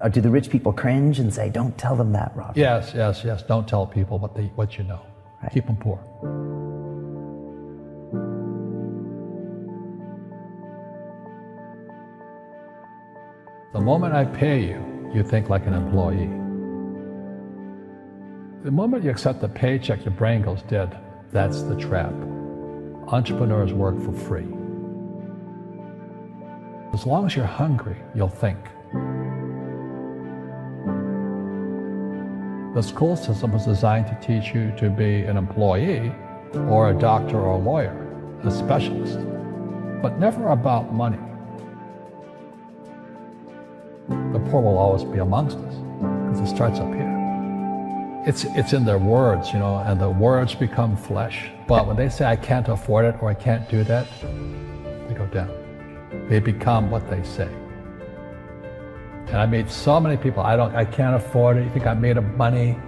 Or do the rich people cringe and say, don't tell them that, Robert? Yes. Don't tell people what you know. Right. Keep them poor. The moment I pay you, you think like an employee. The moment you accept the paycheck, your brain goes dead. That's the trap. Entrepreneurs work for free. As long as you're hungry, you'll think. The school system was designed to teach you to be an employee or a doctor or a lawyer, a specialist, but never about money. The poor will always be amongst us because it starts up here. It's in their words, you know, and the words become flesh. But when they say, I can't afford it or I can't do that, they go down. They become what they say. And I meet so many people, I can't afford it. You think I'm made of money?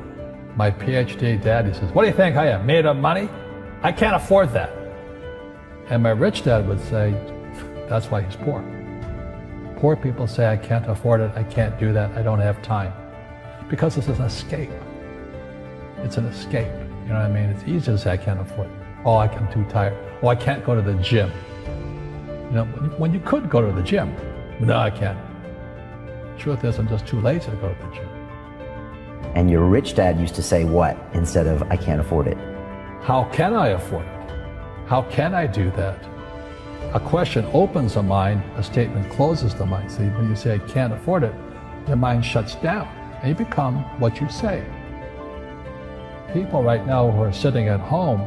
My PhD daddy says, what do you think I am, made of money? I can't afford that. And my rich dad would say, that's why he's poor. Poor people say, I can't afford it, I can't do that, I don't have time. Because it's an escape. It's an escape, you know what I mean? It's easy to say, I can't afford it. Oh, I'm too tired. Oh, I can't go to the gym. You know, when you could go to the gym. No, I can't. Truth is, I'm just too lazy to go to the gym. And your rich dad used to say what instead of, I can't afford it? How can I afford it? How can I do that? A question opens the mind, a statement closes the mind. See, when you say, I can't afford it, your mind shuts down, and you become what you say. People right now who are sitting at home,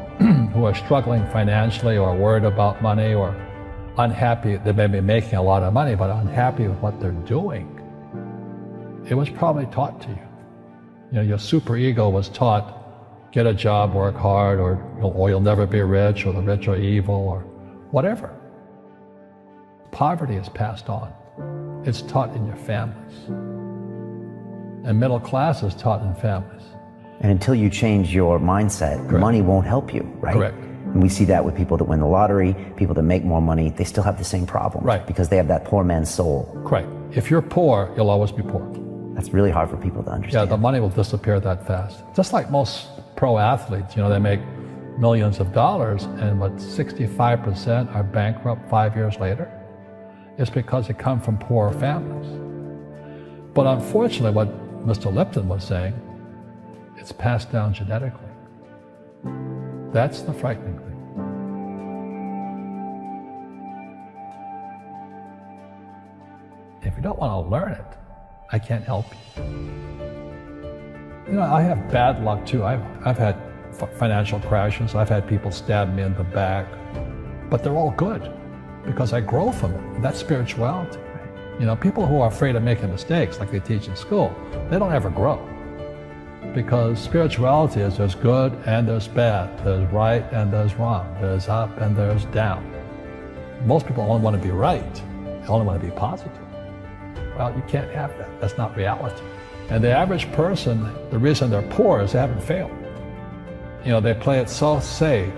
who are struggling financially or worried about money or unhappy, they may be making a lot of money, but unhappy with what they're doing. It was probably taught to you. You know, your superego was taught, get a job, work hard, or you'll never be rich, or the rich are evil, or whatever. Poverty is passed on. It's taught in your families. And middle class is taught in families. And until you change your mindset, Correct. Money won't help you, right? Correct. And we see that with people that win the lottery, people that make more money, they still have the same problem. Right. Because they have that poor man's soul. Correct. If you're poor, you'll always be poor. That's really hard for people to understand. Yeah, the money will disappear that fast. Just like most pro athletes, you know, they make millions of dollars and what 65% are bankrupt 5 years later. It's because they come from poor families. But unfortunately, what Mr. Lipton was saying, it's passed down genetically. That's the frightening thing. If you don't want to learn it, I can't help you. You know, I have bad luck too. I've had financial crashes. I've had people stab me in the back, but they're all good because I grow from it. That's spirituality. You know, people who are afraid of making mistakes, like they teach in school, they don't ever grow. Because spirituality is there's good and there's bad, there's right and there's wrong, there's up and there's down. Most people only want to be right, they only want to be positive. Well, you can't have that, that's not reality. And the average person, the reason they're poor is they haven't failed. You know, they play it so safe,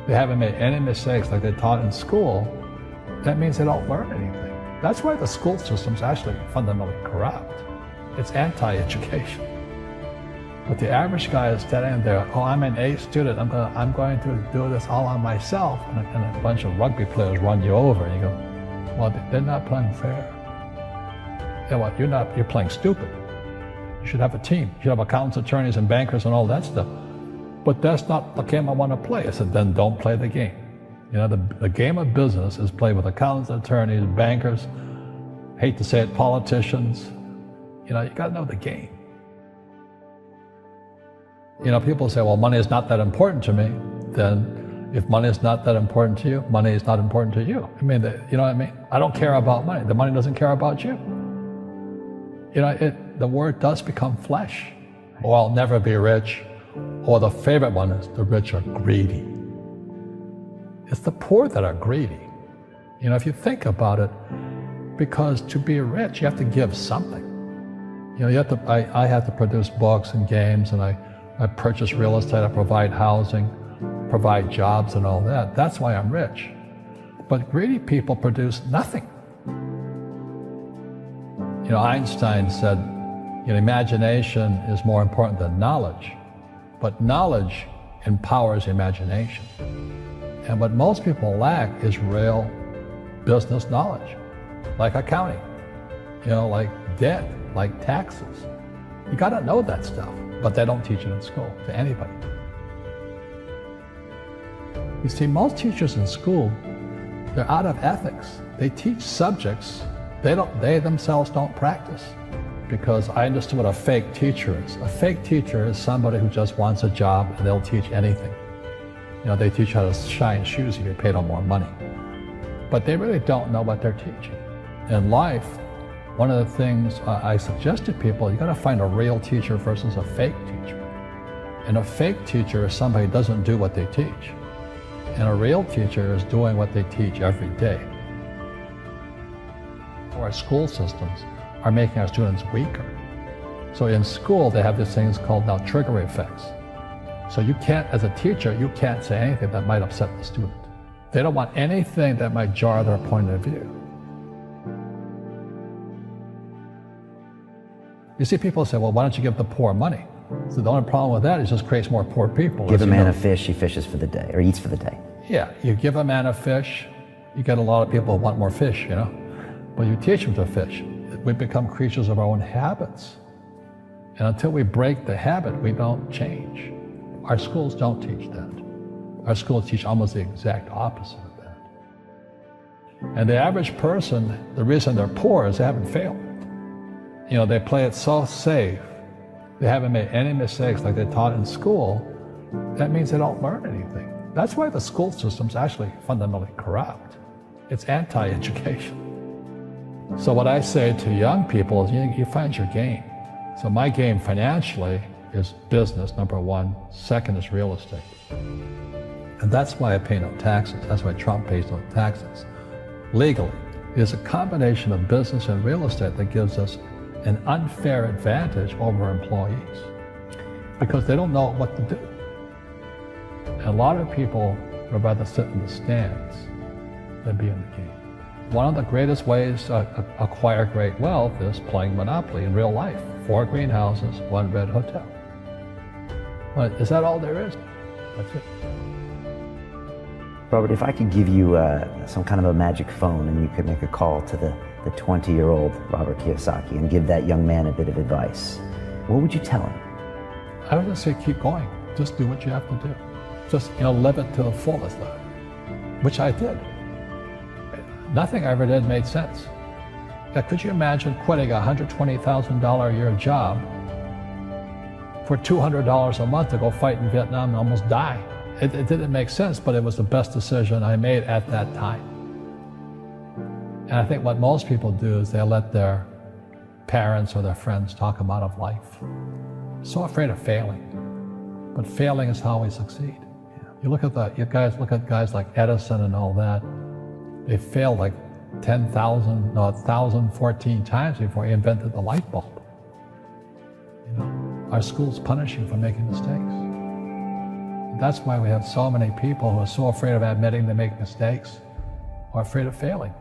they haven't made any mistakes like they taught in school, that means they don't learn anything. That's why the school system's actually fundamentally corrupt. It's anti-education. But the average guy is standing there, oh, I'm an A student, I'm going to do this all on myself, and a bunch of rugby players run you over, and you go, well, they're not playing fair. Yeah, well, you're playing stupid. You should have a team. You should have accountants, attorneys, and bankers, and all that stuff. But that's not the game I want to play. I said, then don't play the game. You know, the game of business is played with accountants, attorneys, bankers, hate to say it, politicians. You know, you got to know the game. You know, people say, well, money is not that important to me. Then if money is not that important to you, money is not important to you. I mean, you know what I mean? I don't care about money. The money doesn't care about you. You know, the word does become flesh. Or I'll never be rich. Or the favorite one is the rich are greedy. It's the poor that are greedy. You know, if you think about it, Because to be rich, you have to give something. You know, I have to produce books and games, and I purchase real estate, I provide housing, provide jobs and all that. That's why I'm rich. But greedy people produce nothing. You know, Einstein said, you know, imagination is more important than knowledge, but knowledge empowers imagination. And what most people lack is real business knowledge, like accounting, you know, like debt, like taxes. You gotta know that stuff, but they don't teach it in school to anybody. You see, most teachers in school, they're out of ethics. They teach subjects they themselves don't practice. Because I understood what a fake teacher is. A fake teacher is somebody who just wants a job and they'll teach anything. You know, they teach how to shine shoes if you pay them more money. But they really don't know what they're teaching. In life, one of the things I suggest to people, you gotta find a real teacher versus a fake teacher. And a fake teacher is somebody who doesn't do what they teach. And a real teacher is doing what they teach every day. Our school systems are making our students weaker. So in school, they have these things called now trigger effects. So you can't, as a teacher, you can't say anything that might upset the student. They don't want anything that might jar their point of view. You see people say, well, why don't you give the poor money? So the only problem with that is it just creates more poor people. Give a man a fish, he fishes for the day, or eats for the day. Yeah, you give a man a fish, you get a lot of people who want more fish, you know? But you teach them to fish. We become creatures of our own habits. And until we break the habit, we don't change. Our schools don't teach that. Our schools teach almost the exact opposite of that. And the average person, the reason they're poor is they haven't failed. You know, they play it so safe. They haven't made any mistakes like they taught in school. That means they don't learn anything. That's why the school system's actually fundamentally corrupt. It's anti-education. So what I say to young people is you find your game. So my game financially is business, number one. Second is real estate. And that's why I pay no taxes. That's why Trump pays no taxes. Legally, it's a combination of business and real estate that gives us an unfair advantage over employees because they don't know what to do. And a lot of people would rather sit in the stands than be in the game. One of the greatest ways to acquire great wealth is playing Monopoly in real life. 4 greenhouses, 1 red hotel. But is that all there is? That's it. Robert, if I could give you some kind of a magic phone and you could make a call to the 20-year-old Robert Kiyosaki and give that young man a bit of advice, what would you tell him? I would just say keep going. Just do what you have to do. Just, you know, live it to the fullest, which I did. Nothing I ever did made sense. Now, could you imagine quitting a $120,000 a year job for $200 a month to go fight in Vietnam and almost die? It didn't make sense, but it was the best decision I made at that time. And I think what most people do is they let their parents or their friends talk them out of life. So afraid of failing. But failing is how we succeed. You look at guys like Edison and all that. They failed like 1,014 times before he invented the light bulb. You know, our schools punish you for making mistakes. And that's why we have so many people who are so afraid of admitting they make mistakes or afraid of failing.